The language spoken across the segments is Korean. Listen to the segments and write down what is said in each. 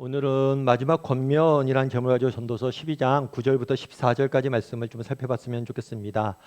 오늘은 마지막 권면이란 제목을 가지고 전도서 12장 9절부터 14절까지 말씀을 좀 살펴봤으면 좋겠습니다.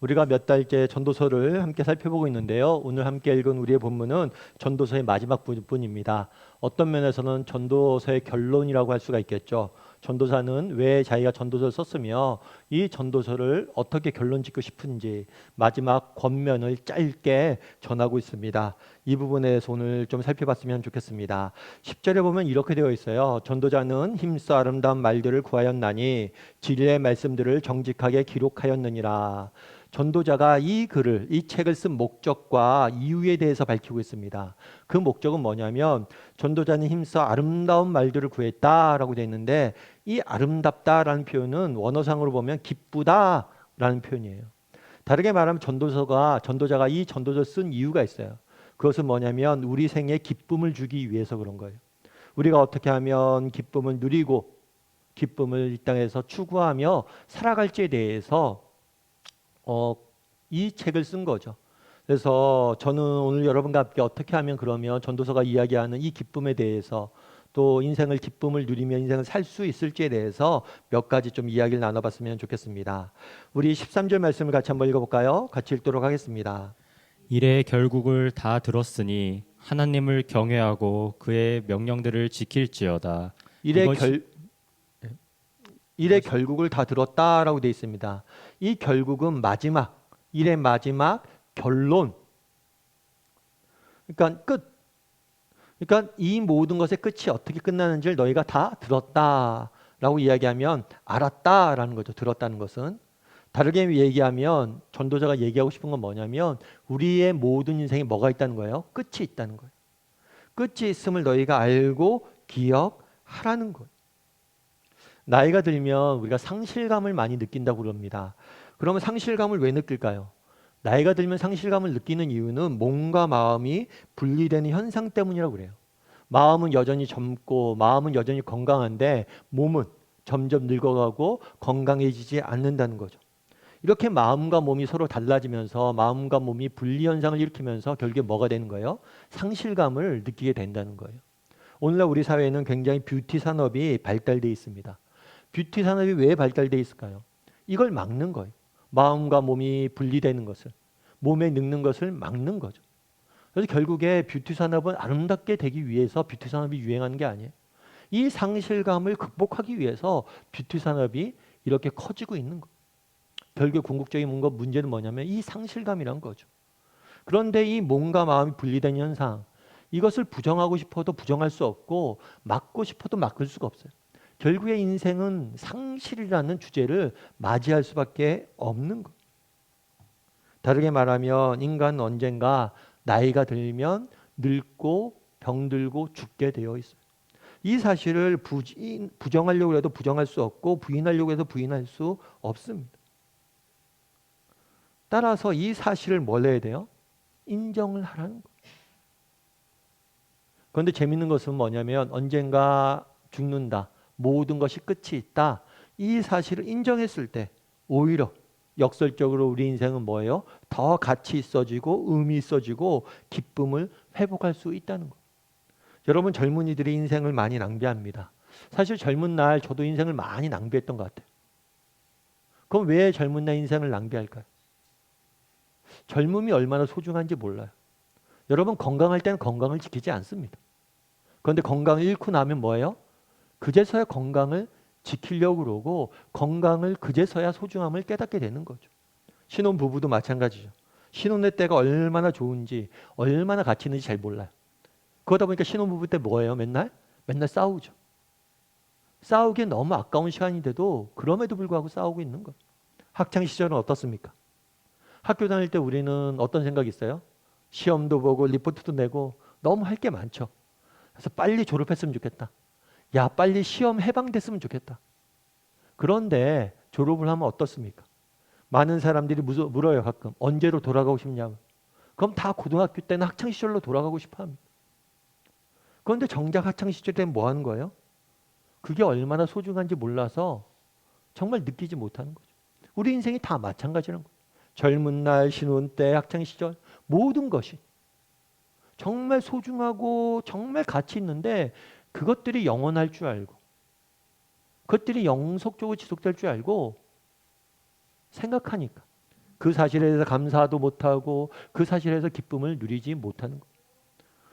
우리가 몇 달째 전도서를 함께 살펴보고 있는데요. 오늘 함께 읽은 우리의 본문은 전도서의 마지막 부분입니다. 어떤 면에서는 전도서의 결론이라고 할 수가 있겠죠. 전도사는 왜 자기가 전도서를 썼으며 이 전도서를 어떻게 결론 짓고 싶은지 마지막 권면을 짧게 전하고 있습니다. 이 부분에 대해서 오늘 좀 살펴봤으면 좋겠습니다. 10절에 보면 이렇게 되어 있어요. 전도자는 힘써 아름다운 말들을 구하였나니 진리의 말씀들을 정직하게 기록하였느니라. 전도자가 이 글을, 이 책을 쓴 목적과 이유에 대해서 밝히고 있습니다. 그 목적은 뭐냐면 전도자는 힘써 아름다운 말들을 구했다라고 되어 있는데 이 아름답다라는 표현은 원어상으로 보면 기쁘다라는 표현이에요. 다르게 말하면 전도자가 이 전도서를 쓴 이유가 있어요. 그것은 뭐냐면 우리 생에 기쁨을 주기 위해서 그런 거예요. 우리가 어떻게 하면 기쁨을 누리고 기쁨을 이 땅에서 추구하며 살아갈지에 대해서 이 책을 쓴 거죠. 그래서 저는 오늘 여러분과 함께 어떻게 하면 그러면 전도서가 이야기하는 이 기쁨에 대해서 또 인생을 기쁨을 누리며 인생을 살 수 있을지에 대해서 몇 가지 좀 이야기를 나눠봤으면 좋겠습니다. 우리 13절 말씀을 같이 한번 읽어볼까요? 같이 읽도록 하겠습니다. 이래 결국을 다 들었으니 하나님을 경외하고 그의 명령들을 지킬지어다. 일의 이것이 결국을 다 들었다라고 되어 있습니다. 이 결국은 마지막, 일의 마지막 결론. 그러니까 끝. 그러니까 이 모든 것의 끝이 어떻게 끝나는지를 너희가 다 들었다라고 이야기하면 알았다라는 거죠. 들었다는 것은. 다르게 얘기하면 전도자가 얘기하고 싶은 건 뭐냐면 우리의 모든 인생에 뭐가 있다는 거예요? 끝이 있다는 거예요. 끝이 있음을 너희가 알고 기억하라는 거예요. 나이가 들면 우리가 상실감을 많이 느낀다고 그럽니다. 그러면 상실감을 왜 느낄까요? 나이가 들면 상실감을 느끼는 이유는 몸과 마음이 분리되는 현상 때문이라고 그래요. 마음은 여전히 젊고 마음은 여전히 건강한데 몸은 점점 늙어가고 건강해지지 않는다는 거죠. 이렇게 마음과 몸이 서로 달라지면서 마음과 몸이 분리 현상을 일으키면서 결국에 뭐가 되는 거예요? 상실감을 느끼게 된다는 거예요. 오늘날 우리 사회에는 굉장히 뷰티 산업이 발달되어 있습니다. 뷰티 산업이 왜 발달되어 있을까요? 이걸 막는 거예요. 마음과 몸이 분리되는 것을, 몸에 늙는 것을 막는 거죠. 그래서 결국에 뷰티 산업은 아름답게 되기 위해서 뷰티 산업이 유행하는 게 아니에요. 이 상실감을 극복하기 위해서 뷰티 산업이 이렇게 커지고 있는 거예요. 결국 궁극적인 문제는 뭐냐면 이 상실감이란 거죠. 그런데 이 몸과 마음이 분리된 현상, 이것을 부정하고 싶어도 부정할 수 없고 막고 싶어도 막을 수가 없어요. 결국에 인생은 상실이라는 주제를 맞이할 수밖에 없는 거예요. 다르게 말하면 인간은 언젠가 나이가 들면 늙고 병들고 죽게 되어 있어요. 이 사실을 부정하려고 해도 부정할 수 없고 부인하려고 해도 부인할 수 없습니다. 따라서 이 사실을 뭘 해야 돼요? 인정을 하라는 거예요. 그런데 재밌는 것은 뭐냐면 언젠가 죽는다. 모든 것이 끝이 있다. 이 사실을 인정했을 때 오히려 역설적으로 우리 인생은 뭐예요? 더 가치 있어지고 의미 있어지고 기쁨을 회복할 수 있다는 거예요. 여러분 젊은이들이 인생을 많이 낭비합니다. 사실 젊은 날 저도 인생을 많이 낭비했던 것 같아요. 그럼 왜 젊은 날 인생을 낭비할까요? 젊음이 얼마나 소중한지 몰라요. 여러분 건강할 때는 건강을 지키지 않습니다. 그런데 건강을 잃고 나면 뭐예요? 그제서야 건강을 지키려고 그러고 건강을 그제서야 소중함을 깨닫게 되는 거죠. 신혼 부부도 마찬가지죠. 신혼의 때가 얼마나 좋은지 얼마나 가치 있는지 잘 몰라요. 그러다 보니까 신혼 부부 때 뭐예요? 맨날 싸우죠. 싸우기엔 너무 아까운 시간인데도 그럼에도 불구하고 싸우고 있는 거예요. 학창 시절은 어떻습니까? 학교 다닐 때 우리는 어떤 생각이 있어요? 시험도 보고 리포트도 내고 너무 할 게 많죠. 그래서 빨리 졸업했으면 좋겠다. 야, 빨리 시험 해방됐으면 좋겠다. 그런데 졸업을 하면 어떻습니까? 많은 사람들이 물어요, 가끔. 언제로 돌아가고 싶냐고. 그럼 다 고등학교 때는 학창시절로 돌아가고 싶어 합니다. 그런데 정작 학창시절 때는 뭐 하는 거예요? 그게 얼마나 소중한지 몰라서 정말 느끼지 못하는 거죠. 우리 인생이 다 마찬가지라는 거예요. 젊은 날, 신혼 때, 학창시절 모든 것이 정말 소중하고 정말 가치 있는데 그것들이 영원할 줄 알고 그것들이 영속적으로 지속될 줄 알고 생각하니까 그 사실에 대해서 감사도 못하고 그 사실에 대해서 기쁨을 누리지 못하는 거예요.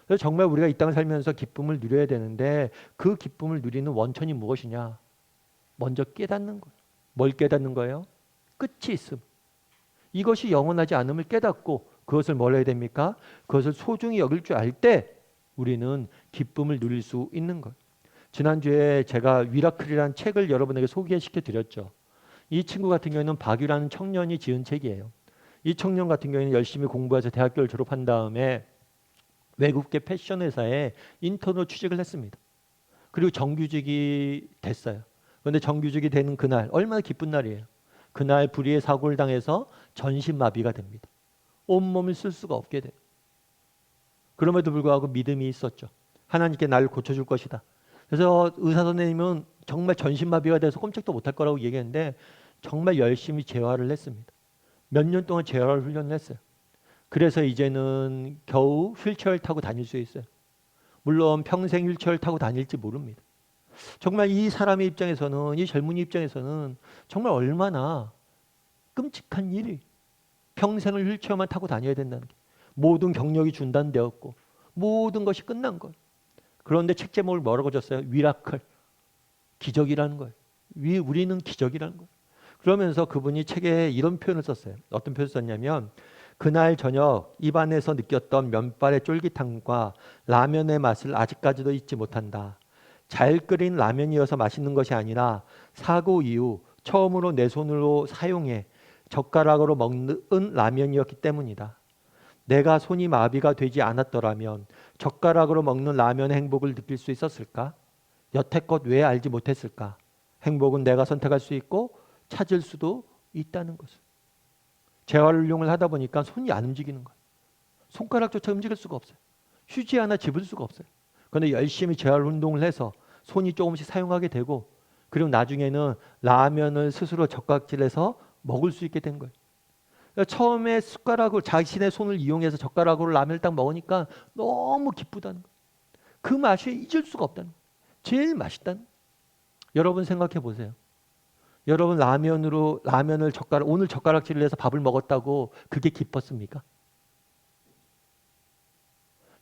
그래서 정말 우리가 이 땅을 살면서 기쁨을 누려야 되는데 그 기쁨을 누리는 원천이 무엇이냐? 먼저 깨닫는 거예요. 뭘 깨닫는 거예요? 끝이 있음. 이것이 영원하지 않음을 깨닫고 그것을 뭘 해야 됩니까? 그것을 소중히 여길 줄 알 때 우리는 기쁨을 누릴 수 있는 거예요. 지난주에 제가 위라클이라는 책을 여러분에게 소개시켜 드렸죠. 이 친구 같은 경우에는 박유라는 청년이 지은 책이에요. 이 청년 같은 경우에는 열심히 공부해서 대학교를 졸업한 다음에 외국계 패션 회사에 인턴으로 취직을 했습니다. 그리고 정규직이 됐어요. 그런데 정규직이 되는 그날 얼마나 기쁜 날이에요. 그날 불의의 사고를 당해서 전신마비가 됩니다. 온몸을 쓸 수가 없게 돼요. 그럼에도 불구하고 믿음이 있었죠. 하나님께 나를 고쳐줄 것이다. 그래서 의사 선생님은 정말 전신마비가 돼서 꼼짝도 못할 거라고 얘기했는데 정말 열심히 재활을 했습니다. 몇 년 동안 재활 훈련을 했어요. 그래서 이제는 겨우 휠체어를 타고 다닐 수 있어요. 물론 평생 휠체어를 타고 다닐지 모릅니다. 정말 이 사람의 입장에서는, 이 젊은이 입장에서는 정말 얼마나 끔찍한 일이, 평생을 휠체어만 타고 다녀야 된다는 게, 모든 경력이 중단되었고 모든 것이 끝난 거예요. 그런데 책 제목을 뭐라고 줬어요? 미라클, 기적이라는 거예요. 우리는 기적이라는 거예요. 그러면서 그분이 책에 이런 표현을 썼어요. 어떤 표현을 썼냐면 그날 저녁 입안에서 느꼈던 면발의 쫄깃함과 라면의 맛을 아직까지도 잊지 못한다. 잘 끓인 라면이어서 맛있는 것이 아니라 사고 이후 처음으로 내 손으로 사용해 젓가락으로 먹는 라면이었기 때문이다. 내가 손이 마비가 되지 않았더라면 젓가락으로 먹는 라면의 행복을 느낄 수 있었을까? 여태껏 왜 알지 못했을까? 행복은 내가 선택할 수 있고 찾을 수도 있다는 것을. 재활용을 하다 보니까 손이 안 움직이는 거예요. 손가락조차 움직일 수가 없어요. 휴지 하나 집을 수가 없어요. 그런데 열심히 재활 운동을 해서 손이 조금씩 사용하게 되고 그리고 나중에는 라면을 스스로 젓가락질해서 먹을 수 있게 된 거예요. 그러니까 처음에 숟가락을 자신의 손을 이용해서 젓가락으로 라면을 딱 먹으니까 너무 기쁘다는 거예요. 그 맛이 잊을 수가 없다는 거예요. 제일 맛있다는 거예요. 여러분 생각해 보세요. 여러분 라면을 오늘 젓가락질을 해서 밥을 먹었다고 그게 기뻤습니까?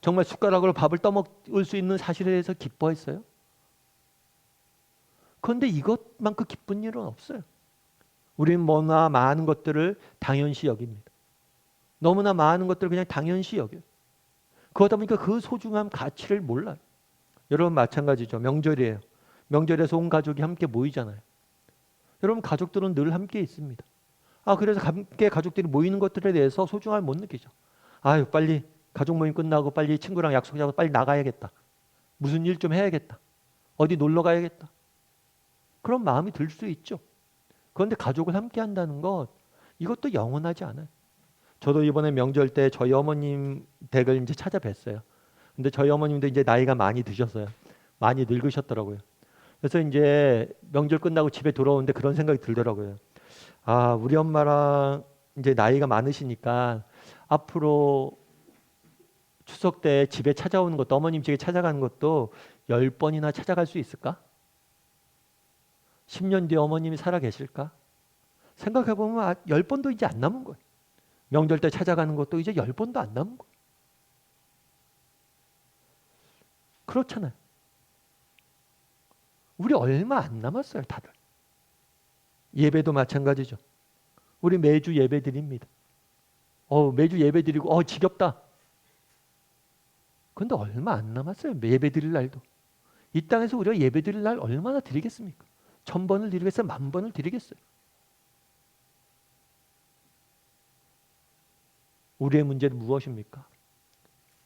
정말 숟가락으로 밥을 떠먹을 수 있는 사실에 대해서 기뻐했어요? 그런데 이것만큼 기쁜 일은 없어요. 우리는 너무나 많은 것들을 당연시 여깁니다. 너무나 많은 것들을 그냥 당연시 여겨요. 그러다 보니까 그 소중함 가치를 몰라요. 여러분 마찬가지죠. 명절이에요. 명절에서 온 가족이 함께 모이잖아요. 여러분 가족들은 늘 함께 있습니다. 그래서 함께 가족들이 모이는 것들에 대해서 소중함을 못 느끼죠. 빨리 가족 모임 끝나고 빨리 친구랑 약속 잡아서 빨리 나가야겠다. 무슨 일 좀 해야겠다. 어디 놀러 가야겠다. 그런 마음이 들 수 있죠. 그런데 가족을 함께 한다는 것, 이것도 영원하지 않아요. 저도 이번에 명절 때 저희 어머님 댁을 이제 찾아뵀어요. 근데 저희 어머님도 이제 나이가 많이 드셨어요. 많이 늙으셨더라고요. 그래서 이제 명절 끝나고 집에 돌아오는데 그런 생각이 들더라고요. 우리 엄마랑 이제 나이가 많으시니까 앞으로 추석 때 집에 찾아오는 것도, 어머님 집에 찾아가는 것도 10번이나 찾아갈 수 있을까? 10년 뒤에 어머님이 살아 계실까? 생각해보면 10번도 이제 안 남은 거예요. 명절 때 찾아가는 것도 이제 10번도 안 남은 거예요. 그렇잖아요. 우리 얼마 안 남았어요, 다들. 예배도 마찬가지죠. 우리 매주 예배 드립니다. 매주 예배 드리고 지겹다. 그런데 얼마 안 남았어요. 예배 드릴 날도. 이 땅에서 우리가 예배 드릴 날 얼마나 드리겠습니까? 1000번을 드리겠어요? 10,000번을 드리겠어요? 우리의 문제는 무엇입니까?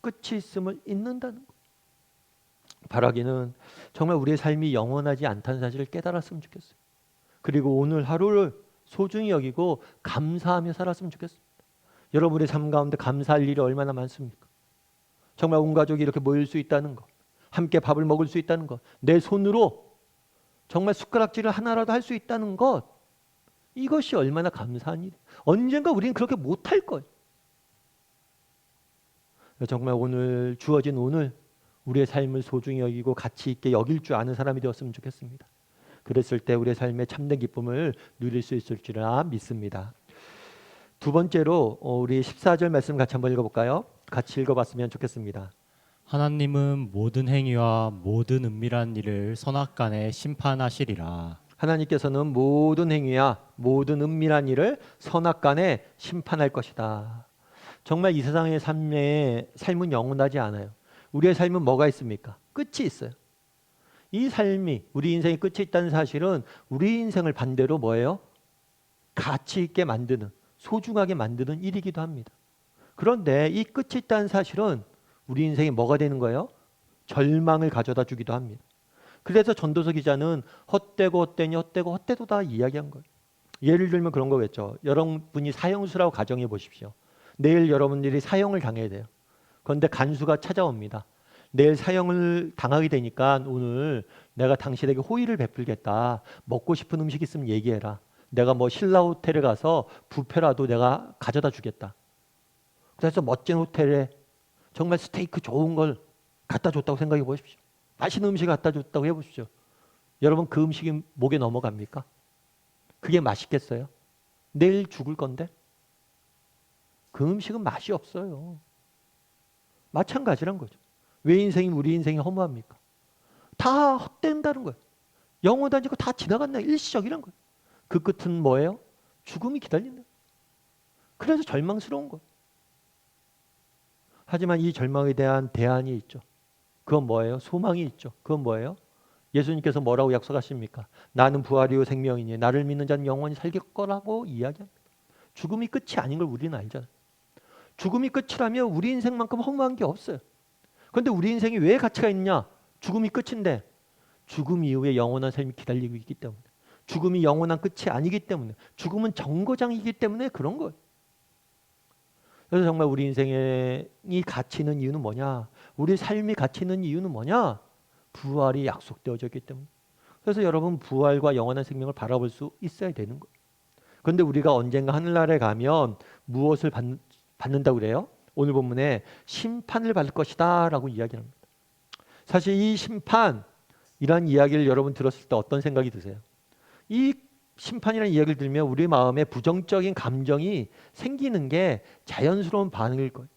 끝이 있음을 잊는다는 것. 바라기는 정말 우리의 삶이 영원하지 않다는 사실을 깨달았으면 좋겠어요. 그리고 오늘 하루를 소중히 여기고 감사하며 살았으면 좋겠습니다. 여러분의 삶 가운데 감사할 일이 얼마나 많습니까? 정말 온 가족이 이렇게 모일 수 있다는 것, 함께 밥을 먹을 수 있다는 것, 내 손으로 정말 숟가락질을 하나라도 할 수 있다는 것, 이것이 얼마나 감사한 일이에요. 언젠가 우리는 그렇게 못할 거예요. 정말 오늘 주어진 오늘 우리의 삶을 소중히 여기고 가치 있게 여길 줄 아는 사람이 되었으면 좋겠습니다. 그랬을 때 우리의 삶의 참된 기쁨을 누릴 수 있을 줄이라 믿습니다. 두 번째로 우리 14절 말씀 같이 한번 읽어볼까요? 같이 읽어봤으면 좋겠습니다. 하나님은 모든 행위와 모든 은밀한 일을 선악간에 심판하시리라. 하나님께서는 모든 행위와 모든 은밀한 일을 선악간에 심판할 것이다. 정말 이 세상의 삶은 영원하지 않아요. 우리의 삶은 뭐가 있습니까? 끝이 있어요. 이 삶이 우리 인생의 끝이 있다는 사실은 우리 인생을 반대로 뭐예요? 가치 있게 만드는, 소중하게 만드는 일이기도 합니다. 그런데 이 끝이 있다는 사실은 우리 인생이 뭐가 되는 거예요? 절망을 가져다 주기도 합니다. 그래서 전도서 기자는 헛되고 헛되니 헛되고 헛되도다 이야기한 거예요. 예를 들면 그런 거겠죠. 여러분이 사형수라고 가정해 보십시오. 내일 여러분들이 사형을 당해야 돼요. 그런데 간수가 찾아옵니다. 내일 사형을 당하게 되니까 오늘 내가 당신에게 호의를 베풀겠다. 먹고 싶은 음식 있으면 얘기해라. 내가 뭐 신라 호텔에 가서 뷔페라도 내가 가져다 주겠다. 그래서 멋진 호텔에 정말 스테이크 좋은 걸 갖다 줬다고 생각해 보십시오. 맛있는 음식을 갖다 줬다고 해보십시오. 여러분 그 음식이 목에 넘어갑니까? 그게 맛있겠어요? 내일 죽을 건데 그 음식은 맛이 없어요. 마찬가지란 거죠. 왜 우리 인생이 허무합니까? 다 헛된다는 거예요. 영원하지 않고 다 지나간다. 일시적이란 거예요. 그 끝은 뭐예요? 죽음이 기다린다. 그래서 절망스러운 거예요. 하지만 이 절망에 대한 대안이 있죠. 그건 뭐예요? 소망이 있죠. 그건 뭐예요? 예수님께서 뭐라고 약속하십니까? 나는 부활이요 생명이니 나를 믿는 자는 영원히 살 거라고 이야기합니다. 죽음이 끝이 아닌 걸 우리는 알잖아요. 죽음이 끝이라면 우리 인생만큼 허무한 게 없어요. 그런데 우리 인생이 왜 가치가 있냐? 죽음이 끝인데 죽음 이후에 영원한 삶이 기다리고 있기 때문에, 죽음이 영원한 끝이 아니기 때문에, 죽음은 정거장이기 때문에 그런 거예요. 그래서 정말 우리 인생이 가치 있는 이유는 뭐냐? 우리 삶이 가치 있는 이유는 뭐냐? 부활이 약속되어져 있기 때문에. 그래서 여러분 부활과 영원한 생명을 바라볼 수 있어야 되는 거예요. 그런데 우리가 언젠가 하늘나라에 가면 무엇을 받는다고 그래요? 오늘 본문에 심판을 받을 것이다 라고 이야기합니다. 사실 이 심판이란 이야기를 여러분 들었을 때 어떤 생각이 드세요? 이 심판이라는 이야기를 들으면 우리 마음에 부정적인 감정이 생기는 게 자연스러운 반응일 거예요.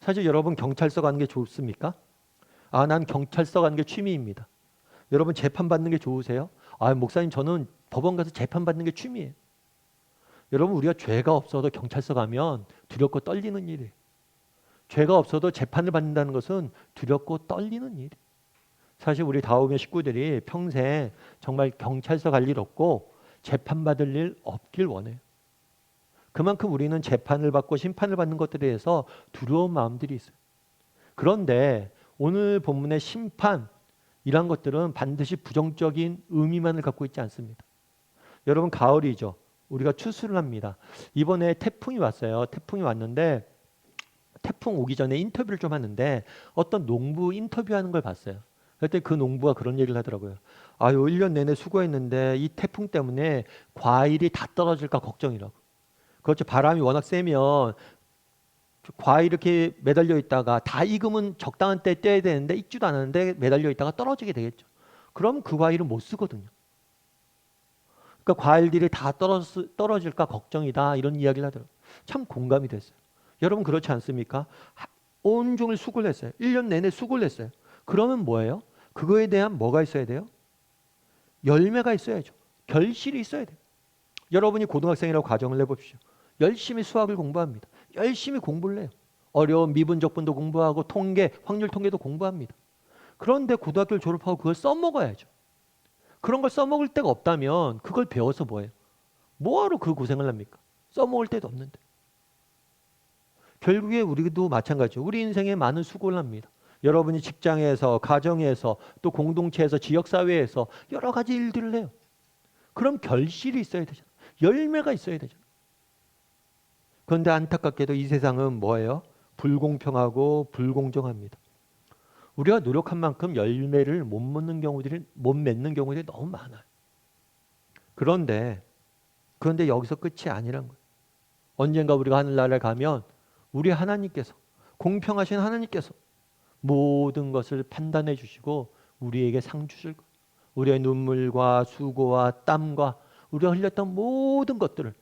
사실 여러분 경찰서 가는 게 좋습니까? 난 경찰서 가는 게 취미입니다. 여러분 재판 받는 게 좋으세요? 목사님 저는 법원 가서 재판 받는 게 취미예요. 여러분 우리가 죄가 없어도 경찰서 가면 두렵고 떨리는 일이에요. 죄가 없어도 재판을 받는다는 것은 두렵고 떨리는 일이에요. 사실 우리 다우메 식구들이 평생 정말 경찰서 갈 일 없고 재판받을 일 없길 원해요. 그만큼 우리는 재판을 받고 심판을 받는 것들에 대해서 두려운 마음들이 있어요. 그런데 오늘 본문의 심판이란 것들은 반드시 부정적인 의미만을 갖고 있지 않습니다. 여러분 가을이죠. 우리가 추수를 합니다. 이번에 태풍이 왔어요. 태풍이 왔는데 태풍 오기 전에 인터뷰를 좀 하는데 어떤 농부 인터뷰하는 걸 봤어요. 그때 그 농부가 그런 얘기를 하더라고요. 1년 내내 수고했는데 이 태풍 때문에 과일이 다 떨어질까 걱정이라고. 그렇죠. 바람이 워낙 세면 과일 이렇게 매달려 있다가 다 익으면 적당한 때에 떼야 되는데 익지도 않았는데 매달려 있다가 떨어지게 되겠죠. 그럼 그 과일은 못 쓰거든요. 그러니까 과일들이 다 떨어질까 걱정이다 이런 이야기를 하더라고요. 참 공감이 됐어요. 여러분 그렇지 않습니까? 온종일 수고를 했어요. 1년 내내 수고를 했어요. 그러면 뭐예요? 그거에 대한 뭐가 있어야 돼요? 열매가 있어야죠. 결실이 있어야 돼요. 여러분이 고등학생이라고 가정을 해봅시오. 열심히 수학을 공부합니다. 열심히 공부를 해요. 어려운 미분적분도 공부하고 통계, 확률 통계도 공부합니다. 그런데 고등학교를 졸업하고 그걸 써먹어야죠. 그런 걸 써먹을 데가 없다면 그걸 배워서 뭐예요? 뭐하러 그 고생을 합니까? 써먹을 데도 없는데. 결국에 우리도 마찬가지죠. 우리 인생에 많은 수고를 합니다. 여러분이 직장에서, 가정에서, 또 공동체에서, 지역사회에서 여러 가지 일들을 해요. 그럼 결실이 있어야 되잖아요. 열매가 있어야 되잖아요. 그런데 안타깝게도 이 세상은 뭐예요? 불공평하고 불공정합니다. 우리가 노력한 만큼 열매를 못 맺는 경우들이 너무 많아요. 그런데 여기서 끝이 아니란 거예요. 언젠가 우리가 하늘나라에 가면 우리 하나님께서, 공평하신 하나님께서 모든 것을 판단해 주시고 우리에게 상 주실 것. 우리의 눈물과 수고와 땀과 우리가 흘렸던 모든 것들을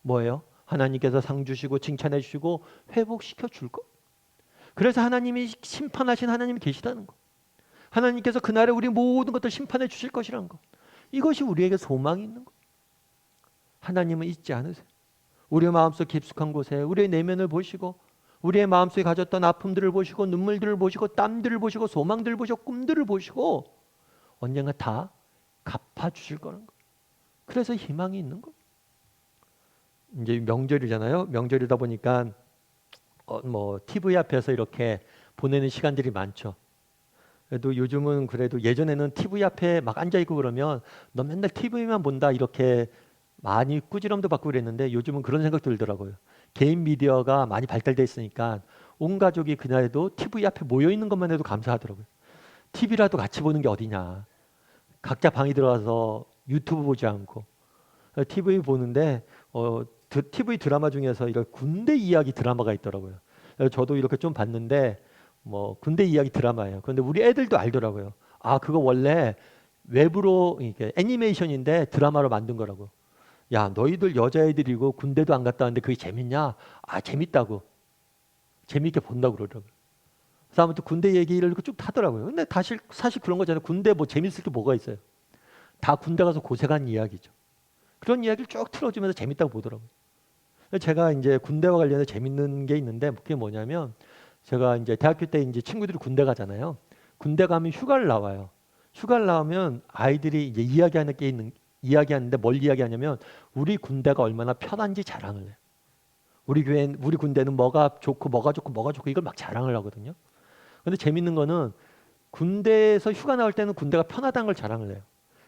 뭐예요? 하나님께서 상 주시고 칭찬해 주시고 회복시켜 줄 것. 그래서 하나님이 심판하신 하나님이 계시다는 것. 하나님께서 그날에 우리 모든 것들 심판해 주실 것이라는 것. 이것이 우리에게 소망이 있는 것. 하나님은 잊지 않으세요. 우리의 마음속 깊숙한 곳에 우리의 내면을 보시고 우리의 마음속에 가졌던 아픔들을 보시고 눈물들을 보시고 땀들을 보시고 소망들을 보시고 꿈들을 보시고 언젠가 다 갚아주실 거라는 거. 그래서 희망이 있는 거. 이제 명절이잖아요. 명절이다 보니까 뭐 TV 앞에서 이렇게 보내는 시간들이 많죠. 그래도 요즘은 그래도 예전에는 TV 앞에 막 앉아 있고 그러면 너 맨날 TV만 본다 이렇게 많이 꾸지람도 받고 그랬는데 요즘은 그런 생각 들더라고요. 개인 미디어가 많이 발달돼 있으니까 온 가족이 그날에도 TV 앞에 모여 있는 것만 해도 감사하더라고요. TV라도 같이 보는 게 어디냐. 각자 방에 들어가서 유튜브 보지 않고 TV 보는데 TV 드라마 중에서 이런 군대 이야기 드라마가 있더라고요. 그래서 저도 이렇게 좀 봤는데 뭐 군대 이야기 드라마예요. 그런데 우리 애들도 알더라고요. 아 그거 원래 외부로 이렇게 애니메이션인데 드라마로 만든 거라고. 야 너희들 여자애들이고 군대도 안 갔다 왔는데 그게 재밌냐? 아 재밌다고. 재밌게 본다고 그러더라고요. 그래서 아무튼 군대 얘기를 이렇게 쭉 하더라고요. 근데 사실 그런 거잖아요. 군대 뭐 재밌을 게 뭐가 있어요. 다 군대 가서 고생한 이야기죠. 그런 이야기를 쭉 틀어주면서 재밌다고 보더라고요. 제가 이제 군대와 관련해서 재밌는 게 있는데 그게 뭐냐면 제가 이제 대학교 때 이제 친구들이 군대 가잖아요. 군대 가면 휴가를 나와요. 휴가를 나오면 아이들이 이제 이야기하는데 뭘 이야기하냐면 우리 군대가 얼마나 편한지 자랑을 해요. 우리 군대는 뭐가 좋고 뭐가 좋고 뭐가 좋고 이걸 막 자랑을 하거든요. 근데 재밌는 거는 군대에서 휴가 나올 때는 군대가 편하다는 걸 자랑을 해요.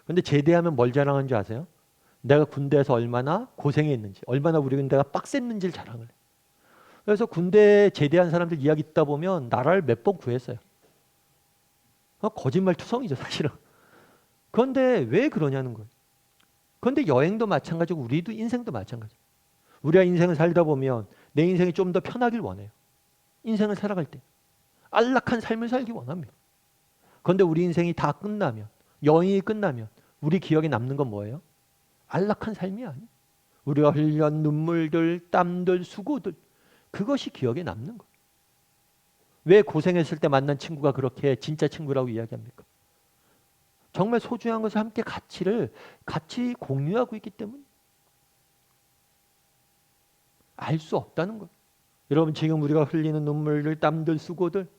근데 제대하면 뭘 자랑하는 줄 아세요? 내가 군대에서 얼마나 고생했는지, 얼마나 우리 군대가 빡셌는지를 자랑을 해요. 그래서 군대 제대한 사람들 이야기 듣다 보면 나라를 몇 번 구했어요. 거짓말 투성이죠, 사실은. 그런데 왜 그러냐는 거예요. 그런데 여행도 마찬가지고 우리도 인생도 마찬가지예요. 우리가 인생을 살다 보면 내 인생이 좀 더 편하길 원해요. 인생을 살아갈 때. 안락한 삶을 살기 원합니다. 그런데 우리 인생이 다 끝나면, 여행이 끝나면 우리 기억에 남는 건 뭐예요? 안락한 삶이 아니에요. 우리가 흘린 눈물들, 땀들, 수고들 그것이 기억에 남는 거예요. 왜 고생했을 때 만난 친구가 그렇게 진짜 친구라고 이야기합니까? 정말 소중한 것을 함께 같이 공유하고 있기 때문에 알 수 없다는 거예요. 여러분 지금 우리가 흘리는 눈물들, 땀들, 수고들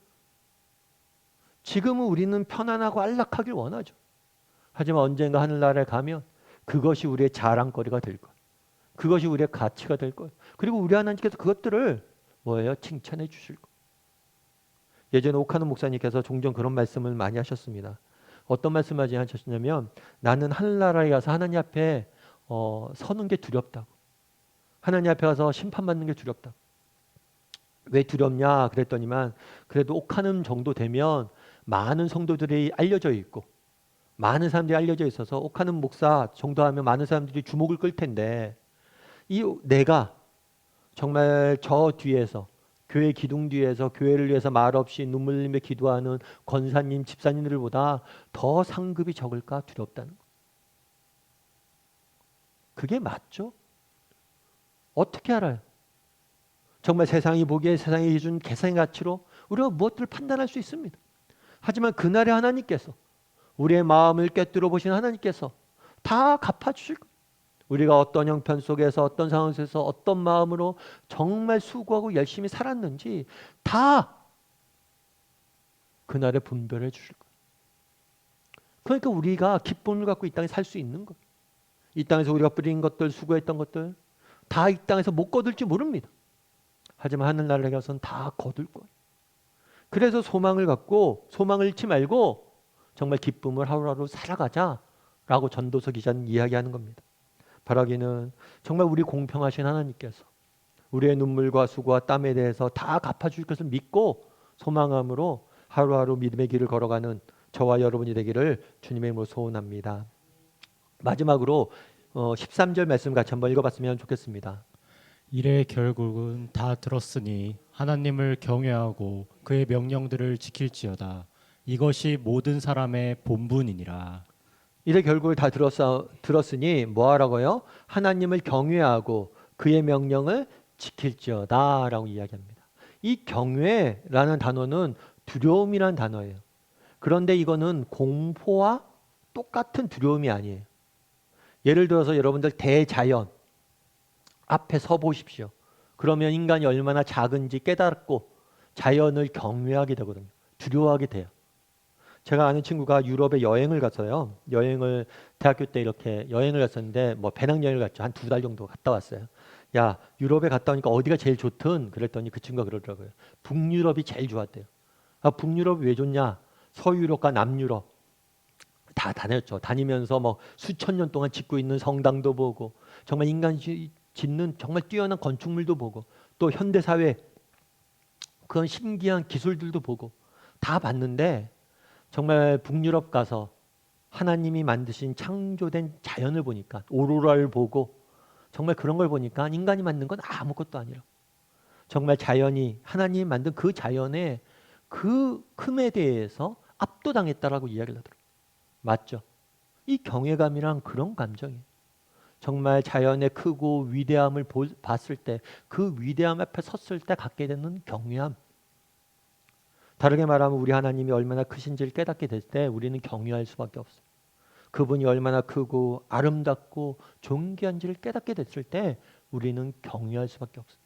지금은 우리는 편안하고 안락하길 원하죠. 하지만 언젠가 하늘나라에 가면 그것이 우리의 자랑거리가 될 거예요. 그것이 우리의 가치가 될 거예요. 그리고 우리 하나님께서 그것들을 뭐예요? 칭찬해 주실 거예요. 예전에 옥하는 목사님께서 종종 그런 말씀을 많이 하셨습니다. 어떤 말씀을 많이 하셨냐면 나는 하늘나라에 가서 하나님 앞에 서는 게 두렵다고. 하나님 앞에 가서 심판받는 게 두렵다고. 왜 두렵냐 그랬더니만 그래도 옥하는 정도 되면 많은 성도들이 알려져 있고 많은 사람들이 알려져 있어서 옥하는 목사 정도 하면 많은 사람들이 주목을 끌 텐데 내가 정말 저 뒤에서 교회 기둥 뒤에서 교회를 위해서 말없이 눈물 흘리며 기도하는 권사님, 집사님들보다 더 상급이 적을까 두렵다는 거. 그게 맞죠? 어떻게 알아요? 정말 세상이 보기에 세상이 준 계산의 가치로 우리가 무엇들을 판단할 수 있습니다. 하지만 그날의 하나님께서 우리의 마음을 꿰뚫어 보신 하나님께서 다 갚아주실 거예요. 우리가 어떤 형편 속에서 어떤 상황 속에서 어떤 마음으로 정말 수고하고 열심히 살았는지 다 그날에 분별해 주실 거예요. 그러니까 우리가 기쁨을 갖고 이 땅에 살 수 있는 거예요. 이 땅에서 우리가 뿌린 것들, 수고했던 것들 다 이 땅에서 못 거둘지 모릅니다. 하지만 하늘나라에 가서는 다 거둘 거예요. 그래서 소망을 갖고 소망을 잃지 말고 정말 기쁨을 하루하루 살아가자라고 전도서 기자는 이야기하는 겁니다. 바라기는 정말 우리 공평하신 하나님께서 우리의 눈물과 수고와 땀에 대해서 다 갚아줄 것을 믿고 소망함으로 하루하루 믿음의 길을 걸어가는 저와 여러분이 되기를 주님의 이름으로 소원합니다. 마지막으로 13절 말씀 같이 한번 읽어봤으면 좋겠습니다. 일의 결국은 다 들었으니 하나님을 경외하고 그의 명령들을 지킬지어다. 이것이 모든 사람의 본분이니라. 이래 결국을 다 들었으니 뭐 하라고요? 하나님을 경외하고 그의 명령을 지킬지어다 라고 이야기합니다. 이 경외라는 단어는 두려움이란 단어예요. 그런데 이거는 공포와 똑같은 두려움이 아니에요. 예를 들어서 여러분들 대자연 앞에 서 보십시오. 그러면 인간이 얼마나 작은지 깨닫고 자연을 경외하게 되거든요. 두려워하게 돼요. 제가 아는 친구가 유럽에 여행을 갔어요. 여행을 대학교 때 이렇게 여행을 갔었는데 뭐 배낭여행을 갔죠. 한 2달 정도 갔다 왔어요. 야, 유럽에 갔다 오니까 어디가 제일 좋든 그랬더니 그 친구가 그러더라고요. 북유럽이 제일 좋았대요. 아, 북유럽이 왜 좋냐? 서유럽과 남유럽 다 다녔죠. 다니면서 뭐 수천 년 동안 짓고 있는 성당도 보고 정말 인간이 짓는 정말 뛰어난 건축물도 보고 또 현대 사회 그런 신기한 기술들도 보고 다 봤는데 정말 북유럽 가서 하나님이 만드신 창조된 자연을 보니까 오로라를 보고 정말 그런 걸 보니까 인간이 만든 건 아무것도 아니라 정말 자연이 하나님이 만든 그 자연의 그 큼에 대해서 압도당했다라고 이야기를 하더라고요. 맞죠? 이 경외감이란 그런 감정이에요. 정말 자연의 크고 위대함을 봤을 때 그 위대함 앞에 섰을 때 갖게 되는 경외함. 다르게 말하면 우리 하나님이 얼마나 크신지를 깨닫게 될 때 우리는 경외할 수밖에 없어요. 그분이 얼마나 크고 아름답고 존귀한지를 깨닫게 됐을 때 우리는 경외할 수밖에 없어요.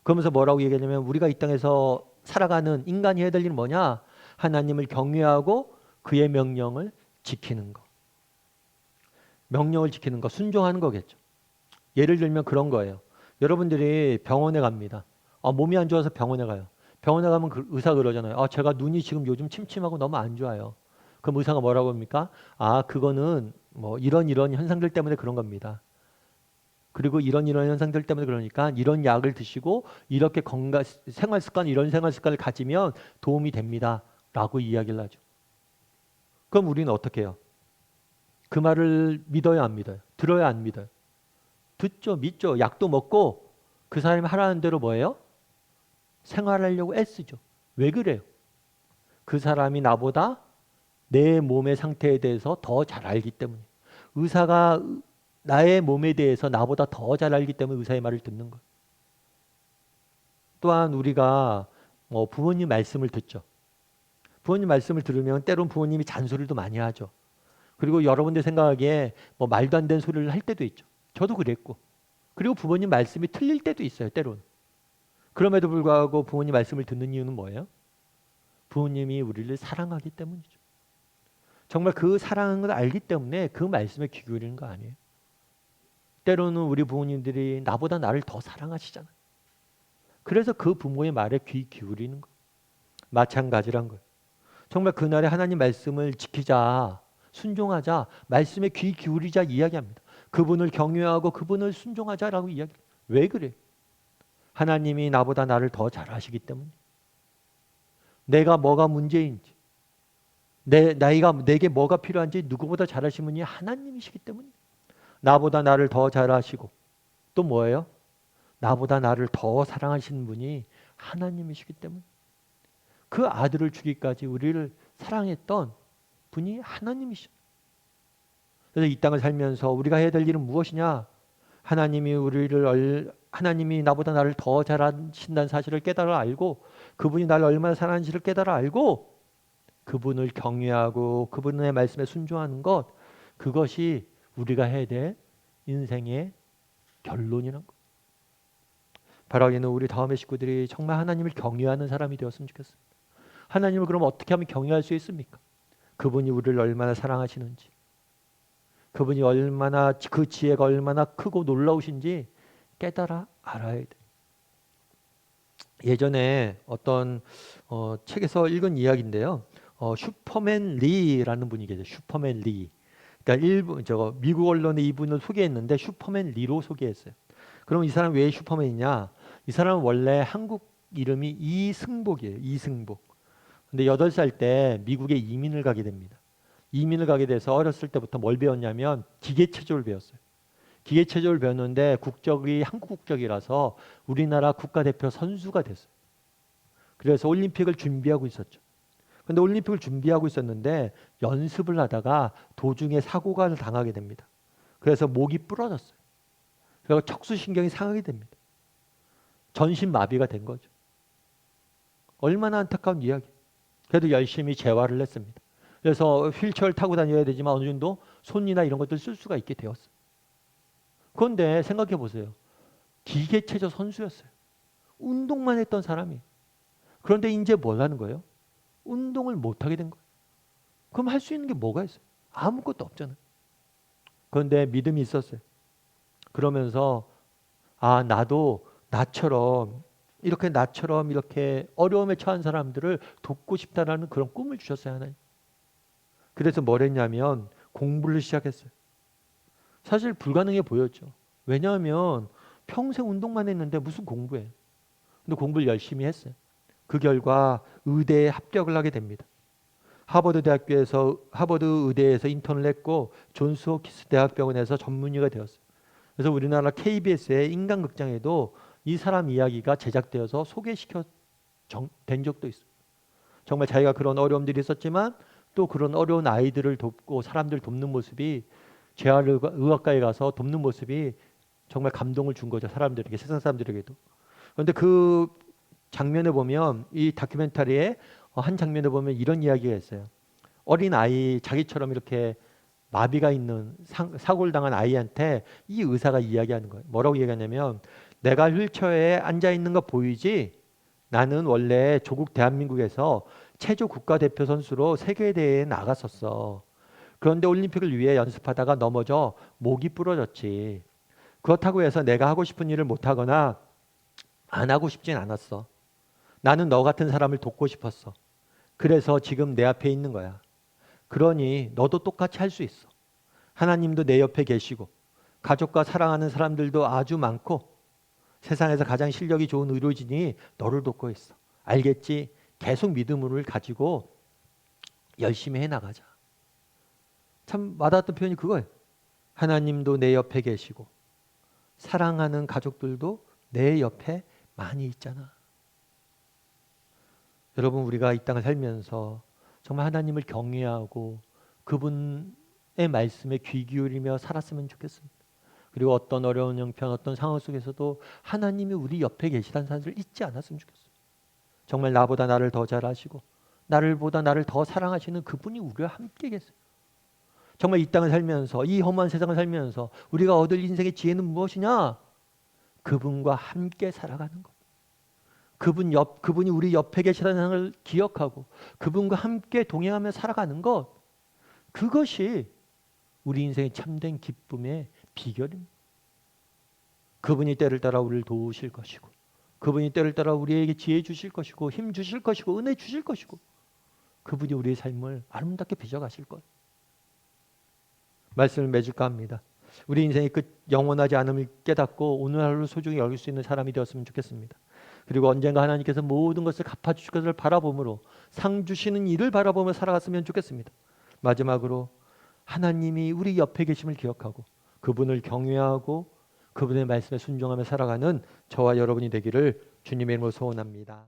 그러면서 뭐라고 얘기하냐면 우리가 이 땅에서 살아가는 인간이 해야 될 일은 뭐냐? 하나님을 경외하고 그의 명령을 지키는 거. 명령을 지키는 거, 순종하는 거겠죠. 예를 들면 그런 거예요. 여러분들이 병원에 갑니다. 몸이 안 좋아서 병원에 가요. 병원에 가면 의사가 그러잖아요. 제가 눈이 지금 요즘 침침하고 너무 안 좋아요. 그럼 의사가 뭐라고 합니까? 그거는 뭐 이런 현상들 때문에 그런 겁니다. 그리고 이런 현상들 때문에 그러니까 이런 약을 드시고 이렇게 생활 습관 이런 생활 습관을 가지면 도움이 됩니다라고 이야기를 하죠. 그럼 우리는 어떻게 해요? 그 말을 믿어야 안 믿어요? 들어야 안 믿어요? 듣죠, 믿죠. 약도 먹고 그 사람이 하라는 대로 뭐예요? 생활하려고 애쓰죠. 왜 그래요? 그 사람이 나보다 내 몸의 상태에 대해서 더 잘 알기 때문에. 의사가 나의 몸에 대해서 나보다 더 잘 알기 때문에 의사의 말을 듣는 거예요. 또한 우리가 부모님 말씀을 듣죠. 부모님 말씀을 들으면 때론 부모님이 잔소리도 많이 하죠. 그리고 여러분들 생각하기에 뭐 말도 안 되는 소리를 할 때도 있죠. 저도 그랬고. 그리고 부모님 말씀이 틀릴 때도 있어요. 때론. 그럼에도 불구하고 부모님 말씀을 듣는 이유는 뭐예요? 부모님이 우리를 사랑하기 때문이죠. 정말 그 사랑하는 걸 알기 때문에 그 말씀에 귀 기울이는 거 아니에요. 때로는 우리 부모님들이 나보다 나를 더 사랑하시잖아요. 그래서 그 부모의 말에 귀 기울이는 거. 마찬가지란 거예요. 정말 그날에 하나님 말씀을 지키자, 순종하자, 말씀에 귀 기울이자 이야기합니다. 그분을 경외하고 그분을 순종하자라고 이야기해요. 왜 그래? 하나님이 나보다 나를 더 잘 아시기 때문에. 내가 뭐가 문제인지, 내게 뭐가 필요한지 누구보다 잘 아시는 분이 하나님이시기 때문에. 나보다 나를 더 잘 아시고 또 뭐예요? 나보다 나를 더 사랑하시는 분이 하나님이시기 때문에. 그 아들을 주기까지 우리를 사랑했던 분이 하나님이시죠. 그래서 이 땅을 살면서 우리가 해야 될 일은 무엇이냐? 하나님이 나보다 나를 더 잘하신다는 사실을 깨달아 알고 그분이 나를 얼마나 사랑하는지를 깨달아 알고 그분을 경외하고 그분의 말씀에 순종하는 것, 그것이 우리가 해야 될 인생의 결론이란 것. 바라기는 우리 다음의 식구들이 정말 하나님을 경외하는 사람이 되었으면 좋겠습니다. 하나님을 그럼 어떻게 하면 경외할 수 있습니까? 그분이 우리를 얼마나 사랑하시는지, 그분이 얼마나 그 지혜가 얼마나 크고 놀라우신지 깨달아 알아야 돼. 예전에 어떤 책에서 읽은 이야기인데요. 슈퍼맨 리라는 분이 계세요. 슈퍼맨 리. 그러니까 미국 언론에 이분을 소개했는데 슈퍼맨 리로 소개했어요. 그럼 이 사람 왜 슈퍼맨이냐? 이 사람은 원래 한국 이름이 이승복이에요. 이승복. 근데 8살 때 미국에 이민을 가게 됩니다. 이민을 가게 돼서 어렸을 때부터 뭘 배웠냐면 기계체조를 배웠어요. 기계체조를 배웠는데 국적이 한국 국적이라서 우리나라 국가대표 선수가 됐어요. 그래서 올림픽을 준비하고 있었죠. 근데 올림픽을 준비하고 있었는데 연습을 하다가 도중에 사고가 당하게 됩니다. 그래서 목이 부러졌어요. 그리고 척수신경이 상하게 됩니다. 전신마비가 된 거죠. 얼마나 안타까운 이야기. 그래도 열심히 재활을 했습니다. 그래서 휠체어를 타고 다녀야 되지만 어느 정도 손이나 이런 것들 쓸 수가 있게 되었어요. 그런데 생각해 보세요. 기계체조 선수였어요. 운동만 했던 사람이. 그런데 이제 뭘 하는 거예요? 운동을 못 하게 된 거예요. 그럼 할 수 있는 게 뭐가 있어요? 아무것도 없잖아요. 그런데 믿음이 있었어요. 그러면서 나도 나처럼 이렇게 어려움에 처한 사람들을 돕고 싶다라는 그런 꿈을 주셨어요, 하나님. 그래서 뭘 했냐면 공부를 시작했어요. 사실 불가능해 보였죠. 왜냐하면 평생 운동만 했는데 무슨 공부해. 근데 공부를 열심히 했어요. 그 결과 의대에 합격을 하게 됩니다. 하버드 의대에서 인턴을 했고 존스 홉킨스 대학병원에서 전문의가 되었어요. 그래서 우리나라 KBS의 인간극장에도 이 사람 이야기가 제작되어서 된 적도 있어요. 정말 자기가 그런 어려움들이 있었지만 또 그런 어려운 아이들을 돕고 사람들 돕는 모습이 재활의학과에 가서 돕는 모습이 정말 감동을 준 거죠. 사람들에게, 세상 사람들에게도. 그런데 그 장면에 보면 이 다큐멘터리의 한 장면에 보면 이런 이야기가 있어요. 어린 아이, 자기처럼 이렇게 마비가 있는 사고를 당한 아이한테 이 의사가 이야기하는 거예요. 뭐라고 얘기하냐면 내가 휠체어에 앉아 있는 거 보이지? 나는 원래 조국 대한민국에서 체조 국가대표 선수로 세계대회에 나갔었어. 그런데 올림픽을 위해 연습하다가 넘어져 목이 부러졌지. 그렇다고 해서 내가 하고 싶은 일을 못하거나 안 하고 싶진 않았어. 나는 너 같은 사람을 돕고 싶었어. 그래서 지금 내 앞에 있는 거야. 그러니 너도 똑같이 할 수 있어. 하나님도 내 옆에 계시고 가족과 사랑하는 사람들도 아주 많고 세상에서 가장 실력이 좋은 의료진이 너를 돕고 있어. 알겠지? 계속 믿음을 가지고 열심히 해나가자. 참 와닿았던 표현이 그거예요. 하나님도 내 옆에 계시고 사랑하는 가족들도 내 옆에 많이 있잖아. 여러분, 우리가 이 땅을 살면서 정말 하나님을 경외하고 그분의 말씀에 귀 기울이며 살았으면 좋겠습니다. 그리고 어떤 어려운 형편, 어떤 상황 속에서도 하나님이 우리 옆에 계시다는 사실을 잊지 않았으면 좋겠어요. 정말 나보다 나를 더 잘 아시고 나를 더 사랑하시는 그분이 우리와 함께 계세요. 정말 이 땅을 살면서, 이 험한 세상을 살면서 우리가 얻을 인생의 지혜는 무엇이냐? 그분과 함께 살아가는 것. 그분이 우리 옆에 계시다는 걸 기억하고 그분과 함께 동행하며 살아가는 것. 그것이 우리 인생의 참된 기쁨의 비결입니다. 그분이 때를 따라 우리를 도우실 것이고 그분이 때를 따라 우리에게 지혜 주실 것이고 힘 주실 것이고 은혜 주실 것이고 그분이 우리의 삶을 아름답게 빚어가실 것. 말씀을 맺을까 합니다. 우리 인생의 끝 영원하지 않음을 깨닫고 오늘 하루를 소중히 여길 수 있는 사람이 되었으면 좋겠습니다. 그리고 언젠가 하나님께서 모든 것을 갚아주실 것을 바라보므로 상 주시는 일을 바라보며 살아갔으면 좋겠습니다. 마지막으로 하나님이 우리 옆에 계심을 기억하고 그분을 경외하고 그분의 말씀에 순종하며 살아가는 저와 여러분이 되기를 주님의 이름으로 소원합니다.